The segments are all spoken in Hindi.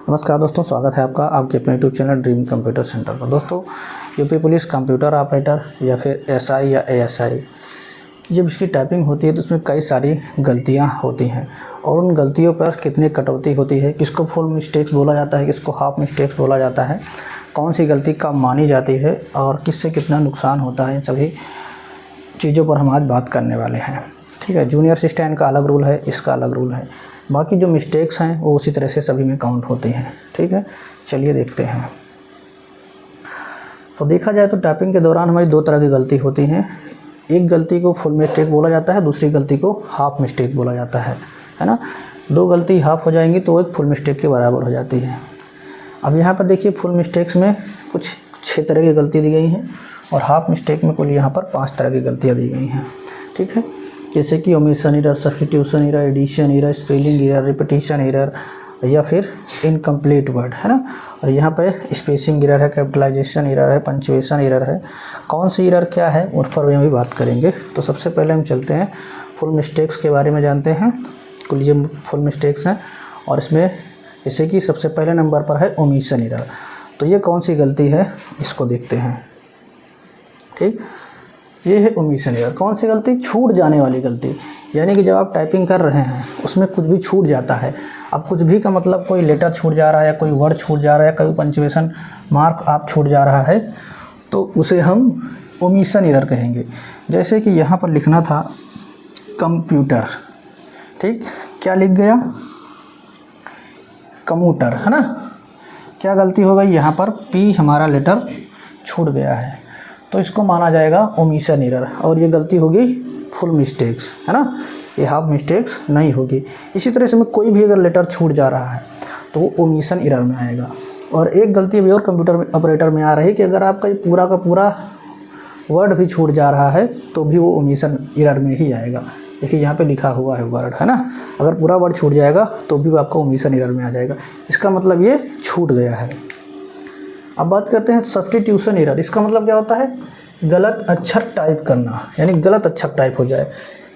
नमस्कार दोस्तों, स्वागत है आपका आपके अपने YouTube channel dream computer centre पर। दोस्तों, यूपी पुलिस कंप्यूटर ऑपरेटर या फिर एसआई या एएसआई, जब इसकी टाइपिंग होती है तो उसमें कई सारी गलतियां होती हैं और उन गलतियों पर कितनी कटौती होती है, किसको फुल मिस्टेक्स बोला जाता है, किसको हाफ मिस्टेक्स बोला जाता है, कौन सी गलती कब मानी जाती है और किससे कितना नुकसान होता है, इन सभी चीज़ों पर हम आज बात करने वाले हैं। ठीक है, जूनियर असिस्टेंट का अलग रूल है, इसका अलग रूल है। बाकी जो मिस्टेक्स हैं वो उसी तरह से सभी में काउंट होती हैं। ठीक है, चलिए देखते हैं। तो देखा जाए तो टाइपिंग के दौरान हमारी दो तरह की गलती होती हैं। एक गलती को फुल मिस्टेक बोला जाता है, दूसरी गलती को हाफ मिस्टेक बोला जाता है ना। दो गलती हाफ हो जाएंगी तो एक फुल मिस्टेक के बराबर हो जाती है। अब यहाँ पर देखिए, फुल मिस्टेक्स में कुछ 6 तरह की गलती दी गई हैं और हाफ मिस्टेक में कुल यहाँ पर 5 तरह की गलतियाँ दी गई हैं। ठीक है, जैसे कि omission error, substitution error, addition error, spelling error, repetition error या फिर इनकम्प्लीट वर्ड, है ना। और यहाँ पे स्पेसिंग एरर है, कैपिटलाइजेशन एरर है, पंक्चुएशन एरर है। कौन सी एरर क्या है उस पर भी हम बात करेंगे। तो सबसे पहले हम चलते हैं फुल मिस्टेक्स के बारे में जानते हैं। कुल ये फुल मिस्टेक्स हैं और इसमें जैसे कि सबसे पहले नंबर पर है ओमिशन एरर। तो ये कौन सी गलती है इसको देखते हैं। ठीक, ये है ओमिशन एरर। कौन सी गलती? छूट जाने वाली गलती। यानी कि जब आप टाइपिंग कर रहे हैं उसमें कुछ भी छूट जाता है। अब कुछ भी का मतलब कोई लेटर छूट जा रहा है या कोई वर्ड छूट जा रहा है, कोई पंक्चुएशन मार्क आप छूट जा रहा है तो उसे हम ओमिशन एरर कहेंगे। जैसे कि यहाँ पर लिखना था कंप्यूटर, ठीक, क्या लिख गया? कम्यूटर, है ना। क्या गलती हो गई? यहाँ पर पी हमारा लेटर छूट गया है तो इसको माना जाएगा ओमिशन एरर और ये गलती होगी फुल मिस्टेक्स, है ना। ये हाफ मिस्टेक्स नहीं होगी। इसी तरह से में कोई भी अगर लेटर छूट जा रहा है तो वो ओमिशन एरर में आएगा। और एक गलती अभी और कंप्यूटर ऑपरेटर में आ रही है कि अगर आपका ये पूरा का पूरा वर्ड भी छूट जा रहा है तो भी वो ओमिशन एरर में ही आएगा। देखिए यहाँ पे लिखा हुआ है वर्ड, है ना। अगर पूरा वर्ड छूट जाएगा तो भी वो आपका ओमिशन एरर में आ जाएगा। इसका मतलब ये छूट गया है। अब बात करते हैं सब्स्टिट्यूशन एरर। इसका मतलब क्या होता है? गलत अक्षर टाइप करना, यानी गलत अक्षर टाइप हो जाए।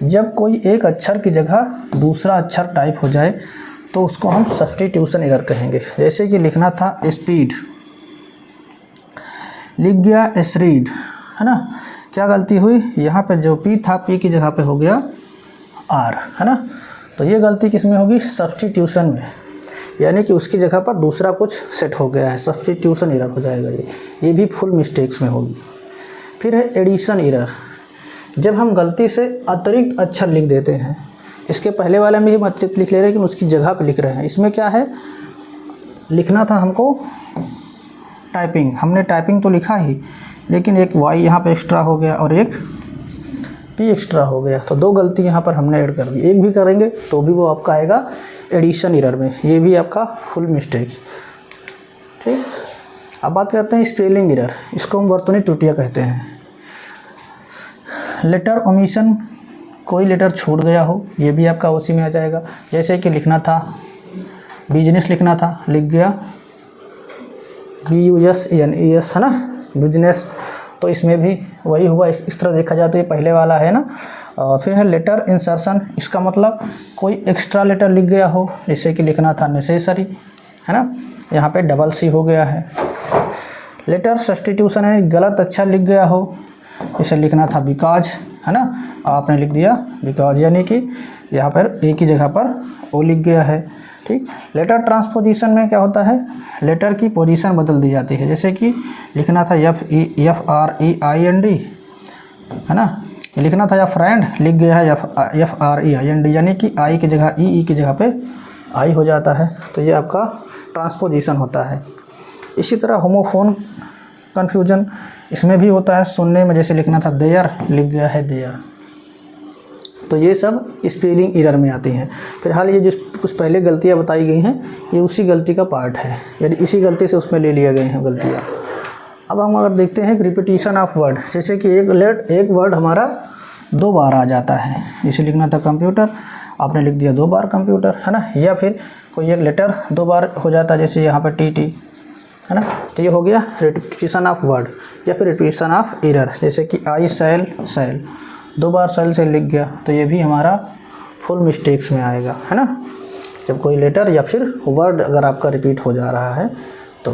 जब कोई एक अक्षर की जगह दूसरा अक्षर टाइप हो जाए तो उसको हम सब्स्टिट्यूशन एरर कहेंगे। जैसे कि लिखना था स्पीड, लिख गया एसरीड, है ना। क्या गलती हुई? यहाँ पे जो पी था पी की जगह पे हो गया आर, है ना। तो ये गलती किस में होगी? सब्स्टिट्यूशन में, यानी कि उसकी जगह पर दूसरा कुछ सेट हो गया है, सब्स्टिट्यूशन एरर हो जाएगा। ये भी फुल मिस्टेक्स में होगी। फिर है एडिशन एरर। जब हम गलती से अतिरिक्त अक्षर लिख देते हैं, इसके पहले वाले में ही अतिरिक्त लिख ले रहे हैं लेकिन उसकी जगह पे लिख रहे हैं। इसमें क्या है? लिखना था हमको टाइपिंग, हमने टाइपिंग तो लिखा ही लेकिन एक वाई यहाँ पे एक्स्ट्रा हो गया और एक पी एक्स्ट्रा हो गया। तो दो गलती यहाँ पर हमने ऐड कर दी। एक भी करेंगे तो भी वो आपका आएगा एडिशन एरर में। ये भी आपका फुल मिस्टेक। ठीक, अब बात करते हैं स्पेलिंग एरर। इसको हम वर्तनी त्रुटियाँ कहते हैं। लेटर ओमिशन, कोई लेटर छूट गया हो, ये भी आपका उसी में आ जाएगा। जैसे कि लिखना था बिजनेस, लिखना था, लिख गया BUSNES, है ना, बिजनेस। तो इसमें भी वही हुआ। इस तरह देखा जाए तो ये पहले वाला है ना। और फिर है लेटर इंसर्शन। इसका मतलब कोई एक्स्ट्रा लेटर लिख गया हो, जैसे कि लिखना था नेसेसरी, है ना, यहाँ पे डबल सी हो गया है। लेटर सब्स्टिट्यूशन है, गलत अक्षर लिख गया हो, जैसे लिखना था बिकॉज, है ना, आपने लिख दिया बिकॉज, यानी कि यहाँ पर एक ही जगह पर ओ लिख गया है। ठीक, लेटर ट्रांसपोजिशन में क्या होता है? लेटर की पोजीशन बदल दी जाती है। जैसे कि लिखना था FREIND, है ना, लिखना था या फ्रेंड, लिख गया है FREIND, यानी कि आई की जगह ई की जगह पे आई हो जाता है। तो ये आपका ट्रांसपोजिशन होता है। इसी तरह होमोफोन कन्फ्यूजन, इसमें भी होता है सुनने में। जैसे लिखना था देयर, लिख गया है देयर। तो ये सब स्पेलिंग एरर में आती हैं। फिलहाल ये जो कुछ पहले गलतियाँ बताई गई हैं ये उसी गलती का पार्ट है, यानी इसी गलती से उसमें ले लिया गए हैं गलतियाँ। अब हम अगर देखते हैं रिपीटिशन ऑफ वर्ड, जैसे कि एक वर्ड हमारा 2 बार आ जाता है। जैसे लिखना था कंप्यूटर, आपने लिख दिया 2 बार कंप्यूटर, है ना। या फिर कोई एक लेटर 2 बार हो जाता है, जैसे यहाँ पर TT, है ना। तो ये हो गया रिपीटिशन ऑफ वर्ड या फिर रिपीटिशन ऑफ एरर। जैसे कि आई सेल, 2 बार सेल से लिख गया, तो ये भी हमारा फुल मिस्टेक्स में आएगा, है ना। जब कोई लेटर या फिर वर्ड अगर आपका रिपीट हो जा रहा है तो।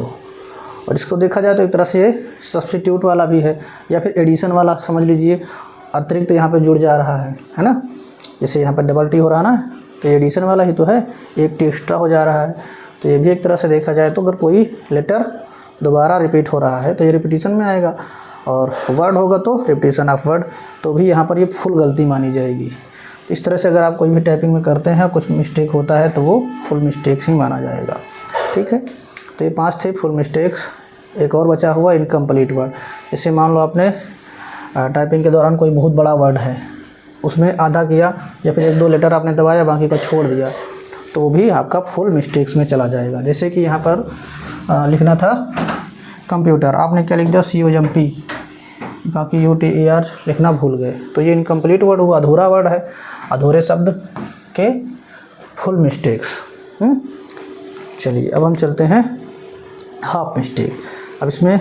और इसको देखा जाए तो एक तरह से ये सब्स्टिट्यूट वाला भी है या फिर एडिशन वाला समझ लीजिए, अतिरिक्त यहाँ पे जुड़ जा रहा है ना। जैसे यहाँ पर डबल टी हो रहा ना, तो एडिशन वाला ही तो है, एक टी एक्स्ट्रा हो जा रहा है। तो ये भी एक तरह से देखा जाए तो अगर कोई लेटर दोबारा रिपीट हो रहा है तो ये रिपीटिशन में आएगा, और वर्ड होगा तो रिपीटिशन ऑफ वर्ड, तो भी यहाँ पर ये फुल गलती मानी जाएगी। तो इस तरह से अगर आप कोई भी टाइपिंग में करते हैं कुछ मिस्टेक होता है तो वो फुल मिस्टेक्स ही माना जाएगा। ठीक है, तो ये 5 थे फुल मिस्टेक्स। एक और बचा हुआ इनकम्प्लीट वर्ड। जैसे मान लो आपने टाइपिंग के दौरान कोई बहुत बड़ा वर्ड है, उसमें आधा किया या फिर 1-2 लेटर आपने दबाया बाकी को छोड़ दिया, तो वो भी आपका फुल मिस्टेक्स में चला जाएगा। जैसे कि यहाँ पर लिखना था कंप्यूटर, आपने क्या लिख दिया COMP, बाकी UTER लिखना भूल गए, तो ये इनकम्प्लीट वर्ड हुआ, अधूरा वर्ड है, अधूरे शब्द के फुल मिस्टेक्स। चलिए अब हम चलते हैं हाफ मिस्टेक। अब इसमें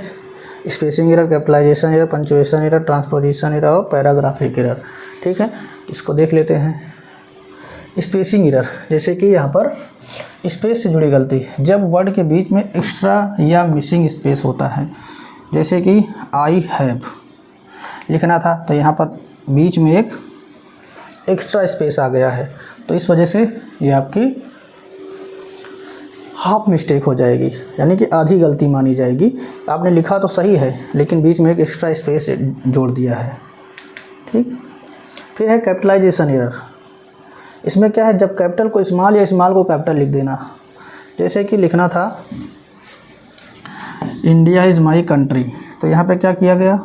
spacing error, capitalisation error, punctuation error, transposition error और पैराग्राफिक एरर। ठीक है, इसको देख लेते हैं। स्पेसिंग एरर, जैसे कि यहाँ पर स्पेस से जुड़ी गलती, जब वर्ड के बीच में एक्स्ट्रा या मिसिंग स्पेस होता है, जैसे कि आई हैव लिखना था तो यहाँ पर बीच में एक एक्स्ट्रा स्पेस आ गया है, तो इस वजह से ये आपकी हाफ मिस्टेक हो जाएगी, यानी कि आधी गलती मानी जाएगी। आपने लिखा तो सही है लेकिन बीच में एक एक्स्ट्रा स्पेस जोड़ दिया है। ठीक, फिर है कैपिटलाइजेशन एरर। इसमें क्या है, जब कैपिटल को स्मॉल या स्मॉल को कैपिटल लिख देना, जैसे कि लिखना था इंडिया इज़ माई कंट्री, तो यहाँ पे क्या किया गया,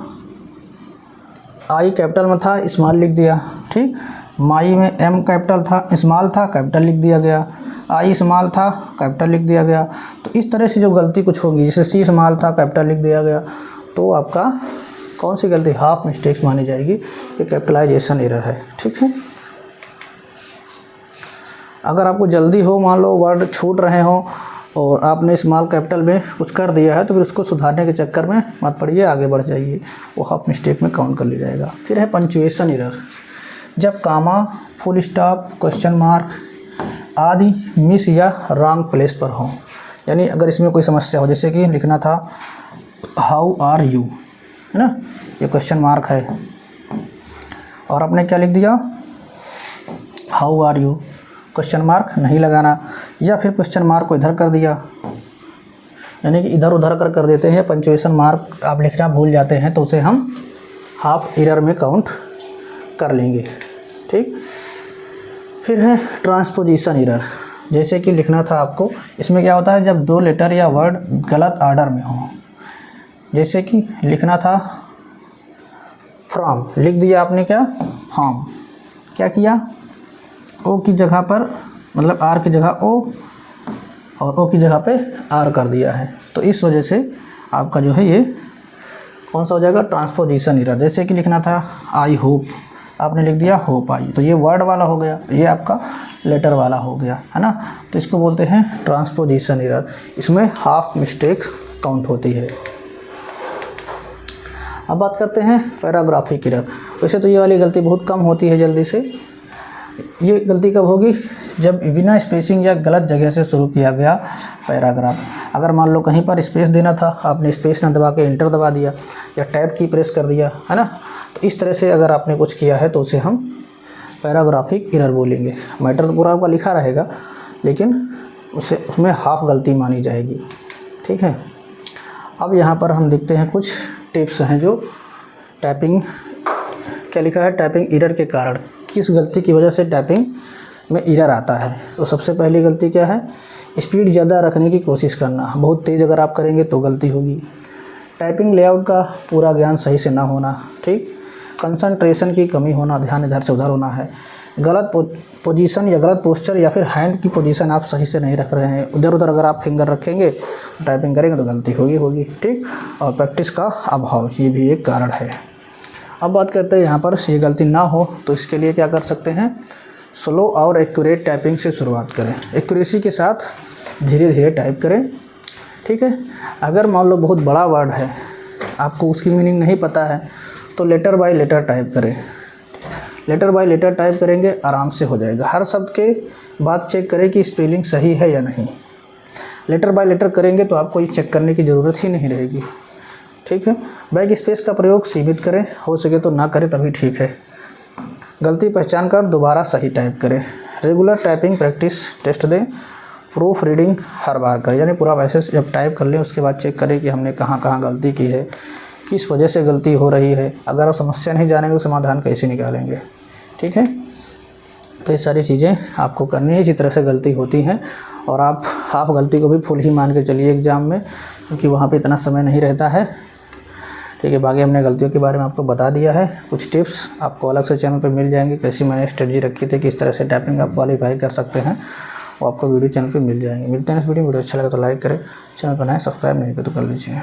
आई कैपिटल में था स्मॉल लिख दिया। ठीक, माई में M कैपिटल था, स्मॉल था, कैपिटल लिख दिया गया, आई स्मॉल था, कैपिटल लिख दिया गया। तो इस तरह से जो गलती कुछ होगी, जैसे C स्मॉल था, कैपिटल लिख दिया गया, तो आपका कौन सी गलती हाफ मिस्टेक्स मानी जाएगी, ये कैपिटलाइजेशन एरर है। ठीक है, अगर आपको जल्दी हो, मान लो वर्ड छूट रहे हो और आपने स्मॉल कैपिटल में कुछ कर दिया है, तो फिर उसको सुधारने के चक्कर में मत पड़िए, आगे बढ़ जाइए, वो हाफ मिस्टेक में काउंट कर लिया जाएगा। फिर है पंक्चुएशन एरर, जब कामा, फुल स्टॉप, क्वेश्चन मार्क आदि मिस या रॉन्ग प्लेस पर हो, यानी अगर इसमें कोई समस्या हो, जैसे कि लिखना था हाउ आर यू, है ना, ये क्वेश्चन मार्क है और आपने क्या लिख दिया how are you, question mark नहीं लगाना, या फिर क्वेश्चन मार्क को इधर कर दिया, यानी कि इधर उधर कर देते हैं, पंक्चुएशन मार्क आप लिखना भूल जाते हैं, तो उसे हम हाफ एरर में काउंट कर लेंगे। ठीक, फिर है ट्रांसपोजिशन एरर, जैसे कि लिखना था आपको, इसमें क्या होता है, जब 2 लेटर या वर्ड गलत ऑर्डर में हो, जैसे कि लिखना था फ्रॉम, लिख दिया आपने क्या फ्रॉम, क्या किया, ओ की जगह पर, मतलब आर की जगह ओ और ओ की जगह पे आर कर दिया है, तो इस वजह से आपका जो है ये कौन सा हो जाएगा, ट्रांसपोजिशन एरर। जैसे कि लिखना था आई होप, आपने लिख दिया होप आई, तो ये वर्ड वाला हो गया, ये आपका लेटर वाला हो गया, है ना, तो इसको बोलते हैं ट्रांसपोजिशन एरर। इसमें हाफ मिस्टेक काउंट होती है। अब बात करते हैं पैराग्राफिक एरर। वैसे तो ये वाली गलती बहुत कम होती है जल्दी से, ये गलती कब होगी, जब बिना स्पेसिंग या गलत जगह से शुरू किया गया पैराग्राफ। अगर मान लो कहीं पर स्पेस देना था, आपने स्पेस ना दबा के इंटर दबा दिया या टैब की प्रेस कर दिया, है ना, तो इस तरह से अगर आपने कुछ किया है तो उसे हम पैराग्राफिक एरर बोलेंगे। मैटर तो पूरा आपका लिखा रहेगा लेकिन उसमें हाफ गलती मानी जाएगी। ठीक है, अब यहाँ पर हम देखते हैं कुछ टिप्स हैं जो टाइपिंग, क्या लिखा है, टाइपिंग एरर के कारण, किस गलती की वजह से टाइपिंग में एरर आता है। तो सबसे पहली गलती क्या है, स्पीड ज़्यादा रखने की कोशिश करना, बहुत तेज़ अगर आप करेंगे तो गलती होगी। टाइपिंग लेआउट का पूरा ज्ञान सही से ना होना। ठीक, कंसंट्रेशन की कमी होना, ध्यान इधर से उधर होना है। गलत पोजीशन या गलत पोस्चर या फिर हैंड की पोजीशन आप सही से नहीं रख रहे हैं, इधर उधर अगर आप फिंगर रखेंगे टाइपिंग करेंगे तो गलती होगी। ठीक, और प्रैक्टिस का अभाव, ये भी एक कारण है। अब बात करते हैं यहाँ पर ये गलती ना हो तो इसके लिए क्या कर सकते हैं, स्लो और एक्यूरेट टाइपिंग से शुरुआत करें, एक्यूरेसी के साथ धीरे धीरे टाइप करें। ठीक है, अगर मान लो बहुत बड़ा वर्ड है, आपको उसकी मीनिंग नहीं पता है, तो लेटर बाय लेटर टाइप करें। लेटर बाय लेटर टाइप करेंगे, आराम से हो जाएगा। हर शब्द के बाद चेक करें कि स्पेलिंग सही है या नहीं। लेटर बाय लेटर करेंगे तो आपको ये चेक करने की ज़रूरत ही नहीं रहेगी, ठीक है। बैक स्पेस का प्रयोग सीमित करें, हो सके तो ना करें तभी ठीक है। गलती पहचान कर दोबारा सही टाइप करें। रेगुलर टाइपिंग प्रैक्टिस टेस्ट दें। प्रूफ रीडिंग हर बार करें, यानी पूरा मैसेज जब टाइप कर लें उसके बाद चेक करें कि हमने कहाँ कहाँ गलती की है, किस वजह से गलती हो रही है। अगर आप समस्या नहीं जानेंगे तो समाधान कैसे निकालेंगे, ठीक है। तो ये सारी चीज़ें आपको करनी है। इसी तरह से गलती होती हैं और आप गलती को भी फुल ही मान के चलिए एग्ज़ाम में, क्योंकि वहाँ पे इतना समय नहीं रहता है, ठीक है। बाकी हमने गलतियों के बारे में आपको बता दिया है। कुछ टिप्स आपको अलग से चैनल पे मिल जाएंगे, कैसी मैंने स्ट्रेटजी रखी थी, किस तरह से टाइपिंग आप क्वालीफाई कर सकते हैं, वो आपको वीडियो चैनल पे मिल जाएंगे। मिलते हैं इस वीडियो अच्छा लगा तो लाइक करें, चैनल पर नए सब्सक्राइब नहीं किया तो कर लीजिए।